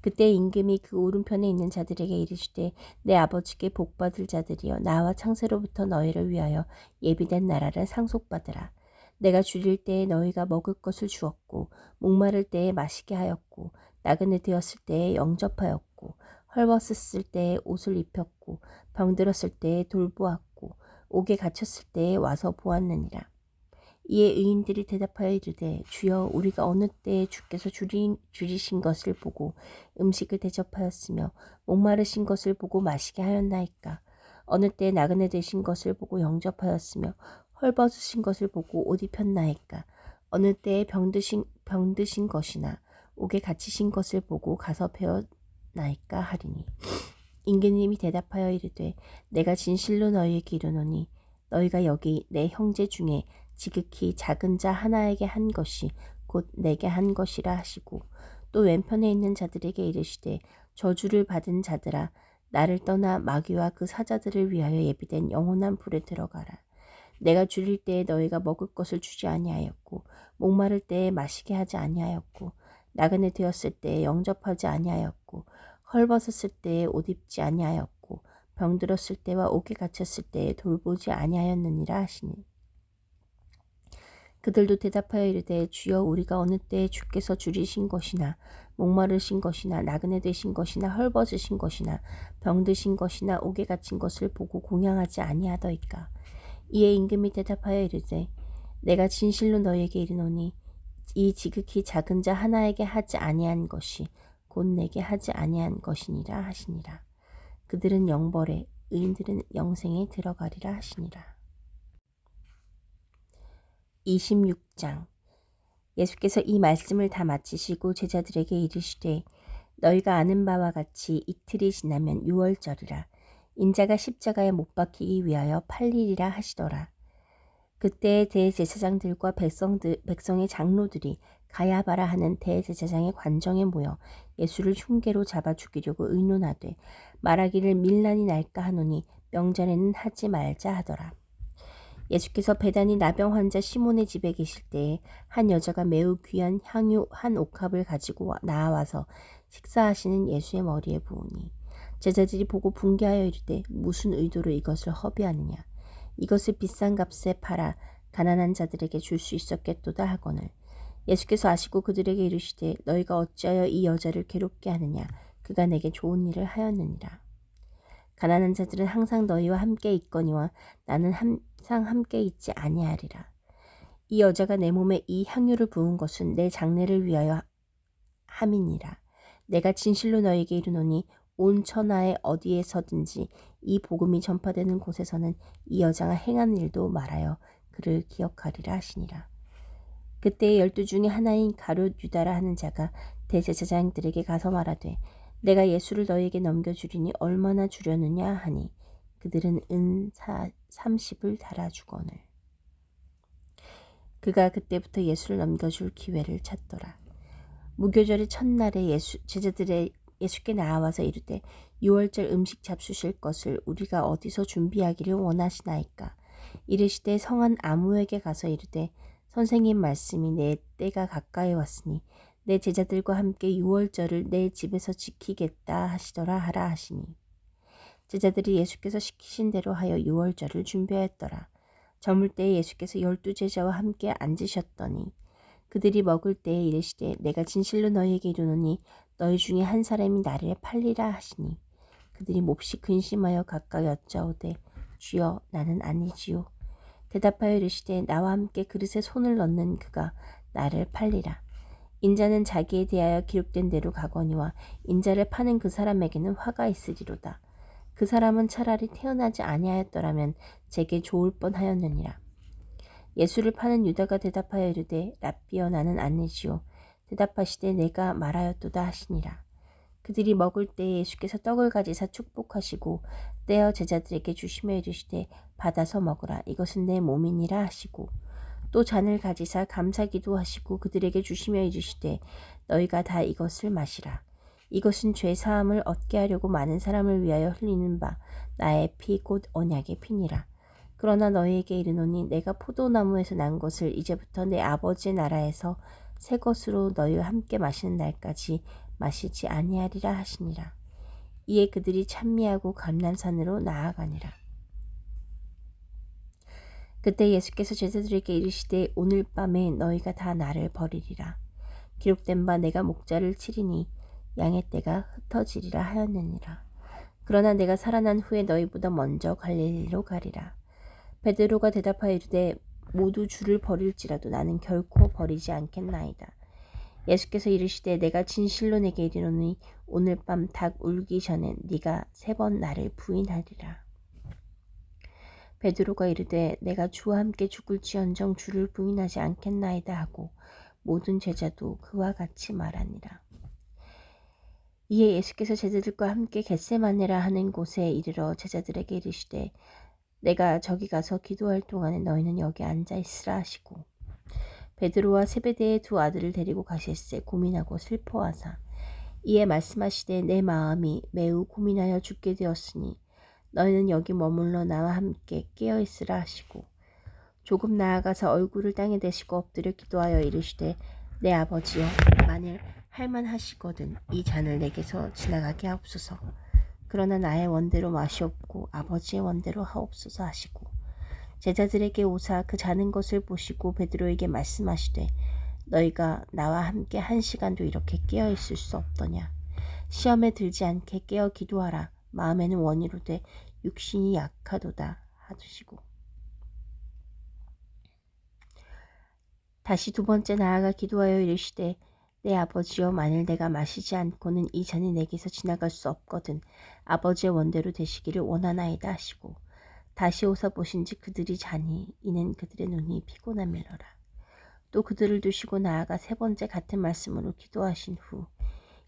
그때 임금이 그 오른편에 있는 자들에게 이르시되 내 아버지께 복받을 자들이여 나와 창세로부터 너희를 위하여 예비된 나라를 상속받으라. 내가 줄일 때에 너희가 먹을 것을 주었고 목마를 때에 마시게 하였고 나그네 되었을 때에 영접하였고 헐벗었을 때에 옷을 입혔고 병들었을 때에 돌보았고 옥에 갇혔을 때에 와서 보았느니라. 이에 의인들이 대답하여 이르되 주여 우리가 어느 때에 주께서 줄이신 것을 보고 음식을 대접하였으며 목마르신 것을 보고 마시게 하였나이까. 어느 때에 나그네 되신 것을 보고 영접하였으며 헐벗으신 것을 보고 옷 입혔나이까. 어느 때에 병드신 것이나 옥에 갇히신 것을 보고 가서 배웠나이까 하리니. 임금님이 대답하여 이르되 내가 진실로 너희에게 이르노니 너희가 여기 내 형제 중에 지극히 작은 자 하나에게 한 것이 곧 내게 한 것이라 하시고 또 왼편에 있는 자들에게 이르시되 저주를 받은 자들아 나를 떠나 마귀와 그 사자들을 위하여 예비된 영원한 불에 들어가라. 내가 줄일 때에 너희가 먹을 것을 주지 아니하였고 목마를 때에 마시게 하지 아니하였고 나그네 되었을 때에 영접하지 아니하였고 헐벗었을 때에 옷 입지 아니하였고 병들었을 때와 옥에 갇혔을 때에 돌보지 아니하였느니라 하시니. 그들도 대답하여 이르되 주여 우리가 어느 때에 주께서 줄이신 것이나 목마르신 것이나 나그네 되신 것이나 헐벗으신 것이나 병드신 것이나 옥에 갇힌 것을 보고 공양하지 아니하더이까. 이에 임금이 대답하여 이르되 내가 진실로 너희에게 이르노니 이 지극히 작은 자 하나에게 하지 아니한 것이 곧 내게 하지 아니한 것이니라 하시니라. 그들은 영벌에 의인들은 영생에 들어가리라 하시니라. 26장. 예수께서 이 말씀을 다 마치시고 제자들에게 이르시되 너희가 아는 바와 같이 이틀이 지나면 유월절이라 인자가 십자가에 못 박히기 위하여 팔리리라 하시더라. 그때 대제사장들과 백성의 장로들이 가야바라 하는 대제사장의 관정에 모여 예수를 흉계로 잡아 죽이려고 의논하되 말하기를 밀란이 날까 하노니 명절에는 하지 말자 하더라. 예수께서 베다니 나병 환자 시몬의 집에 계실 때에 한 여자가 매우 귀한 향유 한 옥합을 가지고 나와서 식사하시는 예수의 머리에 부으니 제자들이 보고 분개하여 이르되 무슨 의도로 이것을 허비하느냐. 이것을 비싼 값에 팔아 가난한 자들에게 줄 수 있었겠도다 하거늘. 예수께서 아시고 그들에게 이르시되 너희가 어찌하여 이 여자를 괴롭게 하느냐. 그가 내게 좋은 일을 하였느니라. 가난한 자들은 항상 너희와 함께 있거니와 나는 항상 함께 있지 아니하리라. 이 여자가 내 몸에 이 향유를 부은 것은 내 장례를 위하여 함이니라. 내가 진실로 너희에게 이르노니 온 천하에 어디에서든지 이 복음이 전파되는 곳에서는 이 여자가 행한 일도 말하여 그를 기억하리라 하시니라. 그때 12 중에 하나인 가룟 유다라 하는 자가 대제사장들에게 가서 말하되 내가 예수를 너희에게 넘겨주리니 얼마나 주려느냐 하니 그들은 은 30을 달아주거늘. 그가 그때부터 예수를 넘겨줄 기회를 찾더라. 무교절의 첫날에 제자들의 예수께 나와서 이르되 유월절 음식 잡수실 것을 우리가 어디서 준비하기를 원하시나이까. 이르시되 성한 아무에게 가서 이르되 선생님 말씀이 내 때가 가까이 왔으니 내 제자들과 함께 유월절을 내 집에서 지키겠다 하시더라 하라 하시니 제자들이 예수께서 시키신 대로 하여 유월절을 준비하였더라. 저물 때에 예수께서 12 제자와 함께 앉으셨더니 그들이 먹을 때에 이르시되 내가 진실로 너희에게 이르노니 너희 중에 한 사람이 나를 팔리라 하시니 그들이 몹시 근심하여 각각 여짜오되 주여 나는 아니지요. 대답하여 이르시되 나와 함께 그릇에 손을 넣는 그가 나를 팔리라. 인자는 자기에 대하여 기록된 대로 가거니와 인자를 파는 그 사람에게는 화가 있으리로다. 그 사람은 차라리 태어나지 아니하였더라면 제게 좋을 뻔하였느니라. 예수를 파는 유다가 대답하여 이르되 랍비여 나는 아니시오. 대답하시되 내가 말하였도다 하시니라. 그들이 먹을 때에 예수께서 떡을 가지사 축복하시고 떼어 제자들에게 주시며 이르시되 받아서 먹으라 이것은 내 몸이니라 하시고 또 잔을 가지사 감사기도 하시고 그들에게 주시며 이르시되 너희가 다 이것을 마시라 이것은 죄 사함을 얻게 하려고 많은 사람을 위하여 흘리는 바 나의 피 곧 언약의 피니라. 그러나 너희에게 이르노니 내가 포도나무에서 난 것을 이제부터 내 아버지의 나라에서 새 것으로 너희와 함께 마시는 날까지 마시지 아니하리라 하시니라. 이에 그들이 찬미하고 감람산으로 나아가니라. 그때 예수께서 제자들에게 이르시되 오늘 밤에 너희가 다 나를 버리리라. 기록된 바 내가 목자를 치리니 양의 떼가 흩어지리라 하였느니라. 그러나 내가 살아난 후에 너희보다 먼저 갈릴리로 가리라. 베드로가 대답하여 이르되 모두 주를 버릴지라도 나는 결코 버리지 않겠나이다. 예수께서 이르시되 내가 진실로 내게 이르노니 오늘 밤 닭 울기 전에 네가 3번 나를 부인하리라. 베드로가 이르되 내가 주와 함께 죽을지언정 주를 부인하지 않겠나이다 하고 모든 제자도 그와 같이 말하니라. 이에 예수께서 제자들과 함께 겟세마네라 하는 곳에 이르러 제자들에게 이르시되 내가 저기 가서 기도할 동안에 너희는 여기 앉아 있으라 하시고 베드로와 세베대의 2 아들을 데리고 가실새 고민하고 슬퍼하사 이에 말씀하시되 내 마음이 매우 고민하여 죽게 되었으니 너희는 여기 머물러 나와 함께 깨어 있으라 하시고 조금 나아가서 얼굴을 땅에 대시고 엎드려 기도하여 이르시되 내 아버지여 만일 할만하시거든 이 잔을 내게서 지나가게 하옵소서. 그러나 나의 원대로 마시옵고 아버지의 원대로 하옵소서 하시고 제자들에게 오사 그 자는 것을 보시고 베드로에게 말씀하시되 너희가 나와 함께 1시간도 이렇게 깨어 있을 수 없더냐. 시험에 들지 않게 깨어 기도하라. 마음에는 원이로되 육신이 약하도다 하시고 다시 2번째 나아가 기도하여 이르시되 내 아버지여 만일 내가 마시지 않고는 이 잔이 내게서 지나갈 수 없거든 아버지의 원대로 되시기를 원하나이다 하시고 다시 오사 보신즉 그들이 자니 이는 그들의 눈이 피곤함이로라. 또 그들을 두시고 나아가 3번째 같은 말씀으로 기도하신 후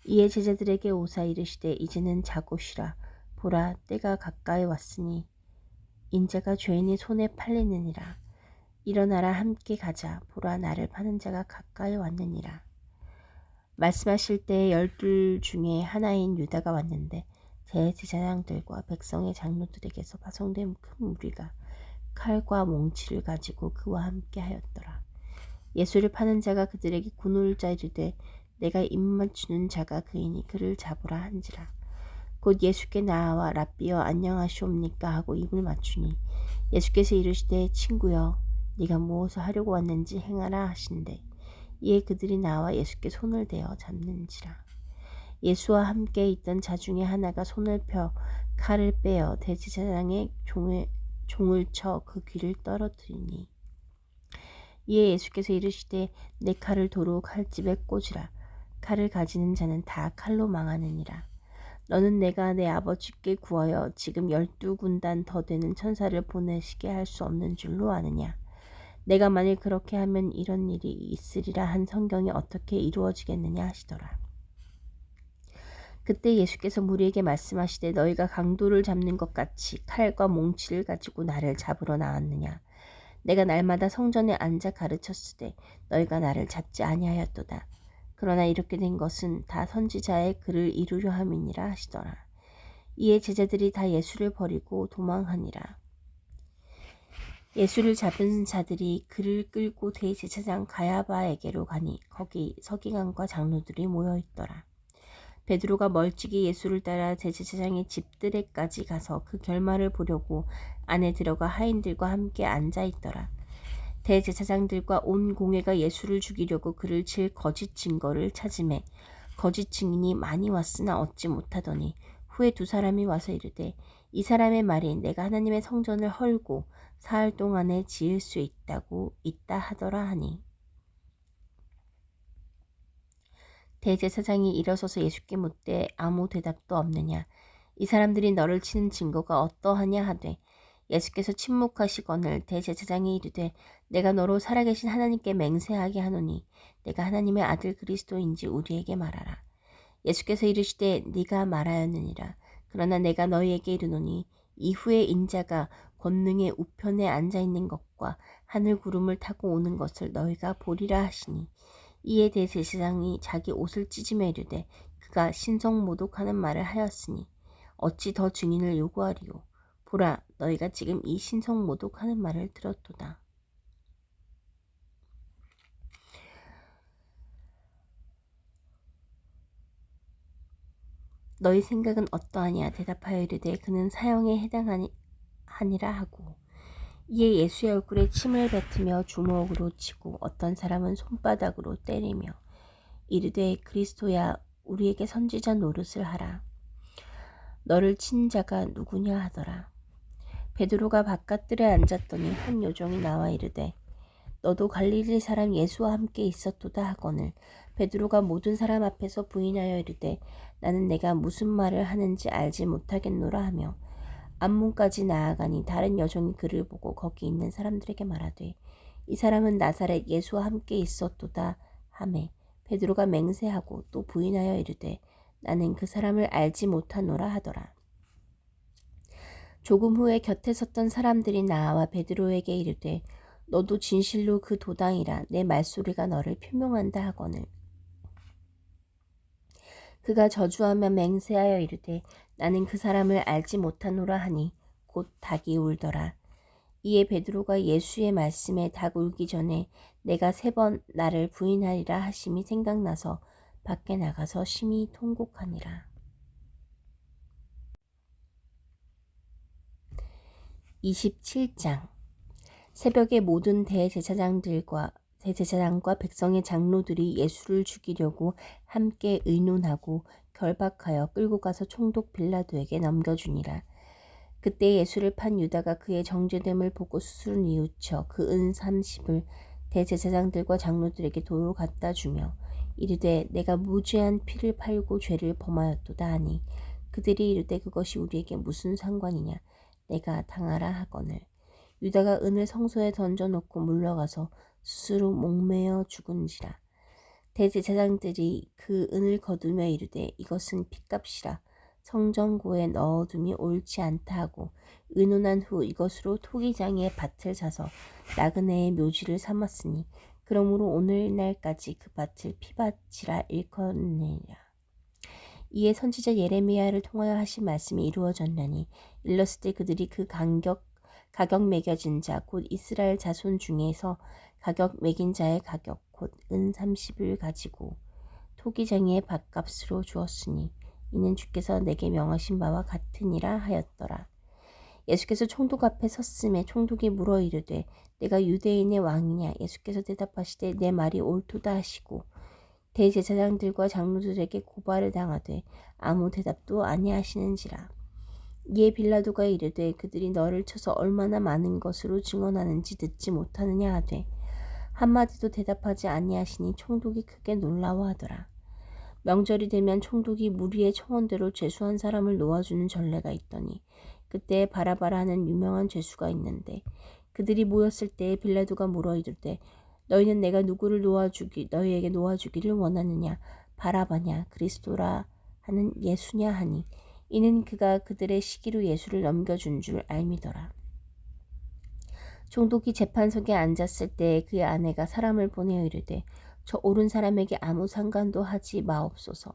이에 제자들에게 오사 이르시되 이제는 자고 쉬라. 보라 때가 가까이 왔으니 인자가 죄인의 손에 팔리느니라. 일어나라 함께 가자. 보라 나를 파는 자가 가까이 왔느니라. 말씀하실 때 12 중에 하나인 유다가 왔는데 대제사장들과 백성의 장로들에게서 파송된 큰 무리가 칼과 몽치를 가지고 그와 함께 하였더라. 예수를 파는 자가 그들에게 군을 짜이르되 내가 입맞추는 자가 그이니 그를 잡으라 한지라. 곧 예수께 나아와 랍비여 안녕하시옵니까 하고 입을 맞추니 예수께서 이르시되 친구여 네가 무엇을 하려고 왔는지 행하라 하신대 이에 그들이 나와 예수께 손을 대어 잡는지라. 예수와 함께 있던 자 중에 하나가 손을 펴 칼을 빼어 대제사장의 종을 쳐 그 귀를 떨어뜨리니 이에 예수께서 이르시되 내 칼을 도로 칼집에 꽂으라. 칼을 가지는 자는 다 칼로 망하느니라. 너는 내가 내 아버지께 구하여 지금 12군단 더 되는 천사를 보내시게 할 수 없는 줄로 아느냐. 내가 만일 그렇게 하면 이런 일이 있으리라 한 성경이 어떻게 이루어지겠느냐 하시더라. 그때 예수께서 무리에게 말씀하시되 너희가 강도를 잡는 것 같이 칼과 몽치를 가지고 나를 잡으러 나왔느냐. 내가 날마다 성전에 앉아 가르쳤으되 너희가 나를 잡지 아니하였도다. 그러나 이렇게 된 것은 다 선지자의 글을 이루려 함이니라 하시더라. 이에 제자들이 다 예수를 버리고 도망하니라. 예수를 잡은 자들이 그를 끌고 대제사장 가야바에게로 가니 거기 서기관과 장로들이 모여있더라. 베드로가 멀찍이 예수를 따라 대제사장의 집들에까지 가서 그 결말을 보려고 안에 들어가 하인들과 함께 앉아있더라. 대제사장들과 온 공회가 예수를 죽이려고 그를 칠 거짓 증거를 찾으매 거짓 증인이 많이 왔으나 얻지 못하더니 후에 2 사람이 와서 이르되 이 사람의 말이 내가 하나님의 성전을 헐고 사흘 동안에 지을 수 있다 하더라 하니 대제사장이 일어서서 예수께 묻되 아무 대답도 없느냐. 이 사람들이 너를 치는 증거가 어떠하냐 하되 예수께서 침묵하시거늘 대제사장이 이르되 내가 너로 살아계신 하나님께 맹세하게 하노니 내가 하나님의 아들 그리스도인지 우리에게 말하라. 예수께서 이르시되 네가 말하였느니라. 그러나 내가 너희에게 이르노니 이후에 인자가 권능의 우편에 앉아있는 것과 하늘 구름을 타고 오는 것을 너희가 보리라 하시니 이에 대제사장이 자기 옷을 찢으며 이르되 그가 신성 모독하는 말을 하였으니 어찌 더 증인을 요구하리요. 보라 너희가 지금 이 신성 모독하는 말을 들었도다. 너희 생각은 어떠하냐. 대답하여 이르되 그는 사형에 해당하니라 하고 이에 예수의 얼굴에 침을 뱉으며 주먹으로 치고 어떤 사람은 손바닥으로 때리며 이르되 그리스도야 우리에게 선지자 노릇을 하라. 너를 친 자가 누구냐 하더라. 베드로가 바깥들에 앉았더니 한 요종이 나와 이르되 너도 갈릴리 사람 예수와 함께 있었도다 하거늘 베드로가 모든 사람 앞에서 부인하여 이르되 나는 내가 무슨 말을 하는지 알지 못하겠노라 하며 앞문까지 나아가니 다른 여종이 그를 보고 거기 있는 사람들에게 말하되 이 사람은 나사렛 예수와 함께 있었도다 하매 베드로가 맹세하고 또 부인하여 이르되 나는 그 사람을 알지 못하노라 하더라. 조금 후에 곁에 섰던 사람들이 나와 베드로에게 이르되 너도 진실로 그 도당이라 내 말소리가 너를 표명한다 하거늘 그가 저주하며 맹세하여 이르되 나는 그 사람을 알지 못하노라 하니 곧 닭이 울더라. 이에 베드로가 예수의 말씀에 닭 울기 전에 내가 3번 나를 부인하리라 하심이 생각나서 밖에 나가서 심히 통곡하니라. 27장 새벽에 모든 대제사장과 백성의 장로들이 예수를 죽이려고 함께 의논하고 결박하여 끌고 가서 총독 빌라도에게 넘겨주니라. 그때 예수를 판 유다가 그의 정죄됨을 보고 스스로 뉘우쳐 그 은 30을 대제사장들과 장로들에게 도로 갖다 주며 이르되 내가 무죄한 피를 팔고 죄를 범하였도다 하니 그들이 이르되 그것이 우리에게 무슨 상관이냐. 내가 당하라 하거늘 유다가 은을 성소에 던져놓고 물러가서 스스로 목매어 죽은지라. 대제사장들이 그 은을 거두며 이르되 이것은 핏값이라 성전고에 넣어둠이 옳지 않다 하고 의논한 후 이것으로 토기장에 밭을 사서 나그네의 묘지를 삼았으니 그러므로 오늘날까지 그 밭을 피밭이라 일컫느니라. 이에 선지자 예레미야를 통하여 하신 말씀이 이루어졌나니 일렀을 때 그들이 그 가격 매겨진 자 곧 이스라엘 자손 중에서 가격 매긴 자의 가격 곧 은 30을 가지고 토기장의 밭값으로 주었으니 이는 주께서 내게 명하신 바와 같으니라 하였더라. 예수께서 총독 앞에 섰음에 총독이 물어 이르되 내가 유대인의 왕이냐. 예수께서 대답하시되 내 말이 옳도다 하시고 대제사장들과 장로들에게 고발을 당하되 아무 대답도 아니하시는지라. 이에 빌라도가 이르되 그들이 너를 쳐서 얼마나 많은 것으로 증언하는지 듣지 못하느냐 하되 한마디도 대답하지 아니하시니 총독이 크게 놀라워하더라. 명절이 되면 총독이 무리의 청원대로 죄수한 사람을 놓아주는 전례가 있더니 그때 바라바라 하는 유명한 죄수가 있는데 그들이 모였을 때에 빌라도가 물어 이르되 너희는 내가 누구를 너희에게 놓아주기를 원하느냐. 바라바냐 그리스도라 하는 예수냐 하니 이는 그가 그들의 시기로 예수를 넘겨준 줄 알미더라. 총독이 재판석에 앉았을 때 그의 아내가 사람을 보내어 이르되 저 옳은 사람에게 아무 상관도 하지 마옵소서.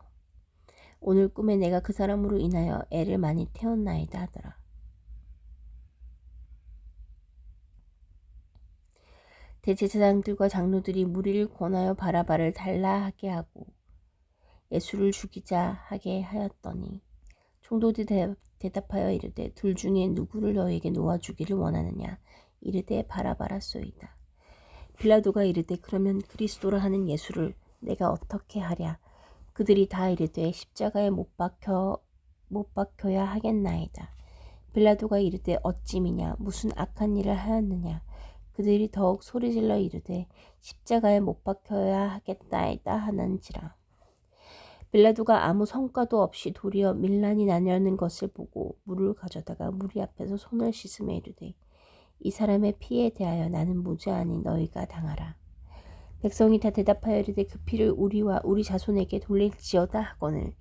오늘 꿈에 내가 그 사람으로 인하여 애를 많이 태웠나이다 하더라. 대제사장들과 장로들이 무리를 권하여 바라바를 달라 하게 하고 예수를 죽이자 하게 하였더니 총독이 대답하여 이르되 둘 중에 누구를 너에게 놓아주기를 원하느냐. 이르되 바라바라소이다. 빌라도가 이르되 그러면 그리스도라 하는 예수를 내가 어떻게 하랴. 그들이 다 이르되 십자가에 못 박혀야 하겠나이다. 빌라도가 이르되 어찌미냐 무슨 악한 일을 하였느냐. 그들이 더욱 소리질러 이르되 십자가에 못 박혀야 하겠나이다 하는지라. 빌라도가 아무 성과도 없이 도리어 밀란이 나려는 것을 보고 물을 가져다가 무리 앞에서 손을 씻으며 이르되 이 사람의 피에 대하여 나는 무죄하니 너희가 당하라. 백성이 다 대답하여 이르되 그 피를 우리와 우리 자손에게 돌릴지어다 하거늘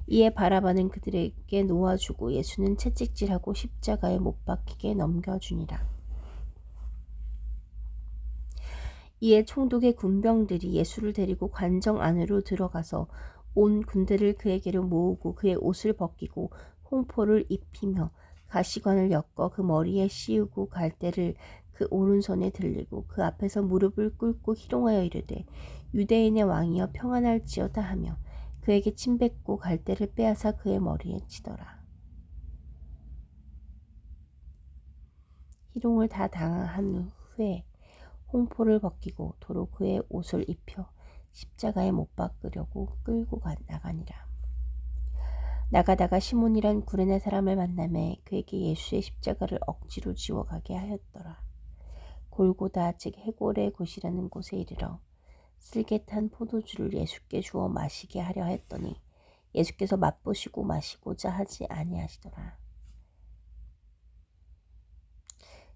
이에 바라바는 그들에게 놓아주고 예수는 채찍질하고 십자가에 못 박히게 넘겨주니라. 이에 총독의 군병들이 예수를 데리고 관정 안으로 들어가서 온 군대를 그에게로 모으고 그의 옷을 벗기고 홍포를 입히며 가시관을 엮어 그 머리에 씌우고 갈대를 그 오른손에 들리고 그 앞에서 무릎을 꿇고 희롱하여 이르되 유대인의 왕이여 평안할지어다 하며 그에게 침뱉고 갈대를 빼앗아 그의 머리에 치더라. 희롱을 다 당한 후에 홍포를 벗기고 도로 그의 옷을 입혀 십자가에 못 박으려고 끌고 나가니라. 나가다가 시몬이란 구레네 사람을 만나매 그에게 예수의 십자가를 억지로 지워가게 하였더라. 골고다 즉 해골의 곳이라는 곳에 이르러 쓸개 탄 포도주를 예수께 주어 마시게 하려 했더니 예수께서 맛보시고 마시고자 하지 아니하시더라.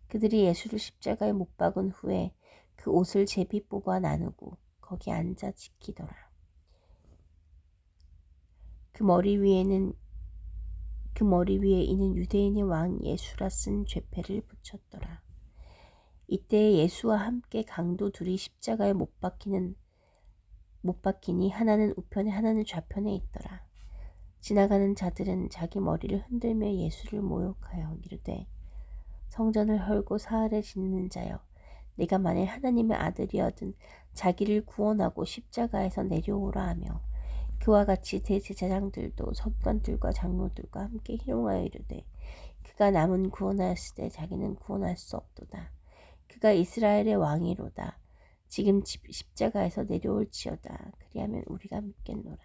그들이 예수를 십자가에 못 박은 후에 그 옷을 제비 뽑아 나누고 거기 앉아 지키더라. 그 머리 위에 이는 유대인의 왕 예수라 쓴 죄패를 붙였더라. 이때 예수와 함께 강도 둘이 십자가에 못 박히니 하나는 우편에 하나는 좌편에 있더라. 지나가는 자들은 자기 머리를 흔들며 예수를 모욕하여 이르되 성전을 헐고 사흘에 짓는 자여 네가 만일 하나님의 아들이어든 자기를 구원하고 십자가에서 내려오라 하며 그와 같이 대제사장들도 서기관들과 장로들과 함께 희롱하여 이르되 그가 남은 구원하였으되 자기는 구원할 수 없도다. 그가 이스라엘의 왕이로다. 지금 십자가에서 내려올지어다. 그리하면 우리가 믿겠노라.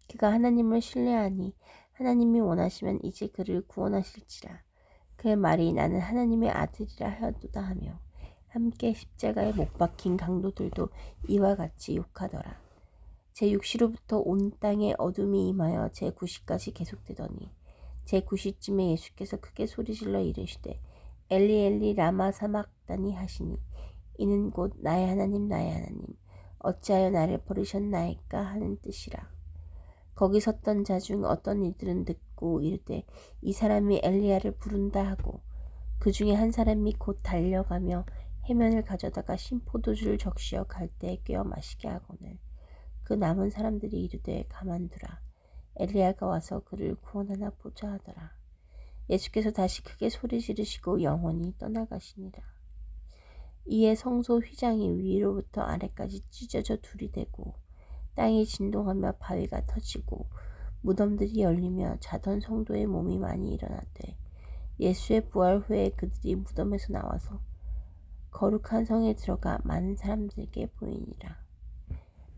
그가 하나님을 신뢰하니 하나님이 원하시면 이제 그를 구원하실지라. 그의 말이 나는 하나님의 아들이라 하였도다 하며 함께 십자가에 못 박힌 강도들도 이와 같이 욕하더라. 제6시로부터 온 땅에 어둠이 임하여 제9시까지 계속되더니 제9시쯤에 예수께서 크게 소리질러 이르시되 엘리 엘리 라마 사막다니 하시니 이는 곧 나의 하나님 나의 하나님 어찌하여 나를 버리셨나이까 하는 뜻이라. 거기 섰던 자 중 어떤 이들은 듣고 이르되 이 사람이 엘리야를 부른다 하고 그 중에 한 사람이 곧 달려가며 해면을 가져다가 신 포도주를 적시어 갈대에 꿰어 마시게 하거늘 그 남은 사람들이 이르되 가만두라 엘리야가 와서 그를 구원하나 보자 하더라. 예수께서 다시 크게 소리 지르시고 영원히 떠나가시니라. 이에 성소 휘장이 위로부터 아래까지 찢어져 둘이 되고 땅이 진동하며 바위가 터지고 무덤들이 열리며 자던 성도의 몸이 많이 일어나되 예수의 부활 후에 그들이 무덤에서 나와서 거룩한 성에 들어가 많은 사람들에게 보이니라.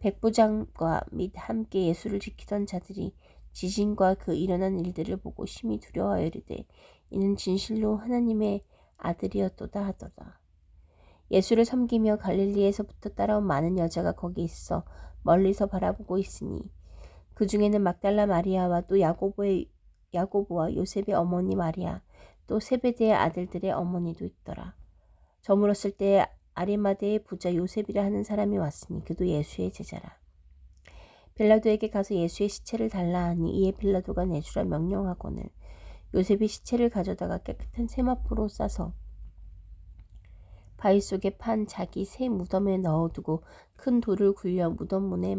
백부장과 및 함께 예수를 지키던 자들이 지진과 그 일어난 일들을 보고 심히 두려워하여 이르되 이는 진실로 하나님의 아들이었도다 하더라. 예수를 섬기며 갈릴리에서부터 따라온 많은 여자가 거기 있어 멀리서 바라보고 있으니 그 중에는 막달라 마리아와 또 야고보와 요셉의 어머니 마리아 또 세베대의 아들들의 어머니도 있더라. 저물었을 때에 아리마대의 부자 요셉이라 하는 사람이 왔으니 그도 예수의 제자라. 빌라도에게 가서 예수의 시체를 달라 하니 이에 빌라도가 내주라 명령하거늘 요셉이 시체를 가져다가 깨끗한 세마포로 싸서 바위 속에 판 자기 새 무덤에 넣어두고 큰 돌을 굴려 무덤문에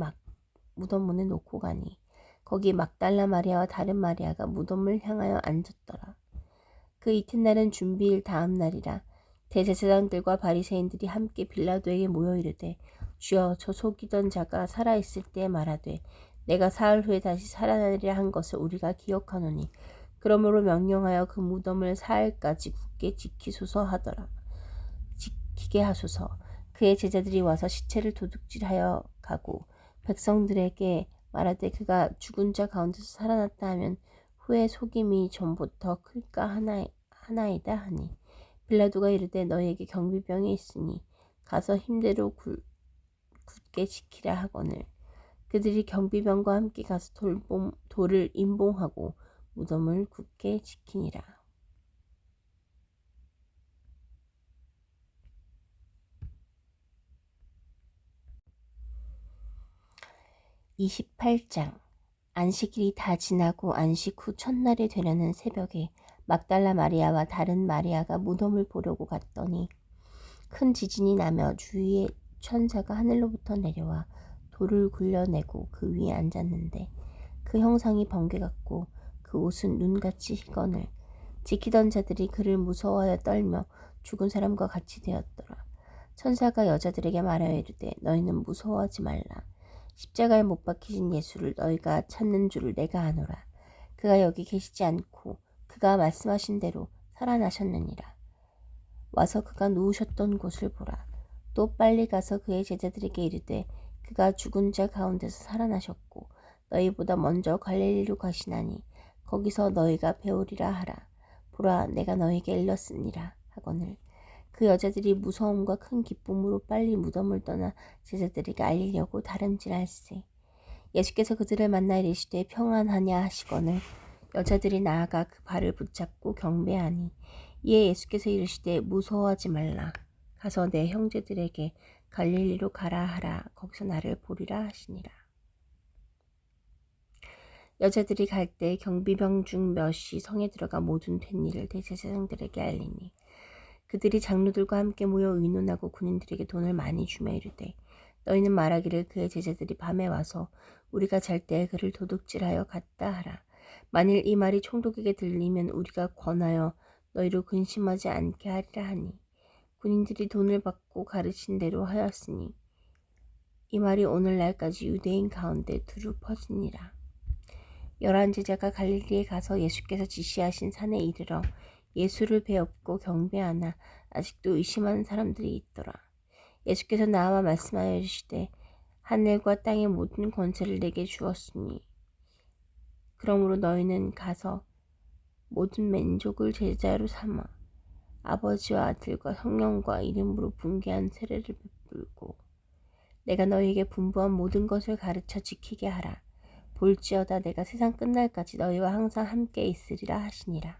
놓고 가니 거기 막달라 마리아와 다른 마리아가 무덤을 향하여 앉았더라. 그 이튿날은 준비일 다음 날이라. 대제사장들과 바리새인들이 함께 빌라도에게 모여 이르되 주여 저 속이던 자가 살아있을 때에 말하되 내가 사흘 후에 다시 살아나리라 한 것을 우리가 기억하노니 그러므로 명령하여 그 무덤을 사흘까지 굳게 지키게 하소서. 그의 제자들이 와서 시체를 도둑질하여 가고 백성들에게 말하되 그가 죽은 자 가운데서 살아났다 하면 후에 속임이 전부터 클까 하나이다 하니 빌라도가 이르되 너희에게 경비병이 있으니 가서 힘대로 굳게 지키라 하거늘 그들이 경비병과 함께 가서 돌을 임봉하고 무덤을 굳게 지키니라. 28장. 안식일이 다 지나고 안식 후 첫날이 되려는 새벽에 막달라 마리아와 다른 마리아가 무덤을 보려고 갔더니 큰 지진이 나며 주위에 천사가 하늘로부터 내려와 돌을 굴려내고 그 위에 앉았는데 그 형상이 번개 같고 그 옷은 눈같이 희건을 지키던 자들이 그를 무서워하여 떨며 죽은 사람과 같이 되었더라. 천사가 여자들에게 말하여 이르되 너희는 무서워하지 말라. 십자가에 못 박히신 예수를 너희가 찾는 줄을 내가 아노라. 그가 여기 계시지 않고 그가 말씀하신 대로 살아나셨느니라. 와서 그가 누우셨던 곳을 보라. 또 빨리 가서 그의 제자들에게 이르되 그가 죽은 자 가운데서 살아나셨고 너희보다 먼저 갈릴리로 가시나니 거기서 너희가 배우리라 하라. 보라, 내가 너희에게 일렀으니라 하거늘 그 여자들이 무서움과 큰 기쁨으로 빨리 무덤을 떠나 제자들에게 알리려고 다름질할세. 예수께서 그들을 만나 이르시되 평안하냐 하시거늘 여자들이 나아가 그 발을 붙잡고 경배하니 이에 예수께서 이르시되 무서워하지 말라. 가서 내 형제들에게 갈릴리로 가라 하라. 거기서 나를 보리라 하시니라. 여자들이 갈 때 경비병 중 몇이 성에 들어가 모든 된 일을 대제사장들에게 알리니 그들이 장로들과 함께 모여 의논하고 군인들에게 돈을 많이 주며 이르되 너희는 말하기를 그의 제자들이 밤에 와서 우리가 잘 때 그를 도둑질하여 갔다 하라. 만일 이 말이 총독에게 들리면 우리가 권하여 너희로 근심하지 않게 하리라 하니 군인들이 돈을 받고 가르친 대로 하였으니 이 말이 오늘날까지 유대인 가운데 두루 퍼지니라. 11 제자가 갈릴리에 가서 예수께서 지시하신 산에 이르러 예수를 배엎고 경배하나 아직도 의심하는 사람들이 있더라. 예수께서 나와 말씀하여 이르시되 하늘과 땅의 모든 권세를 내게 주었으니 그러므로 너희는 가서 모든 민족을 제자로 삼아 아버지와 아들과 성령과 이름으로 분개한 세례를 베풀고 내가 너희에게 분부한 모든 것을 가르쳐 지키게 하라. 볼지어다 내가 세상 끝날까지 너희와 항상 함께 있으리라 하시니라.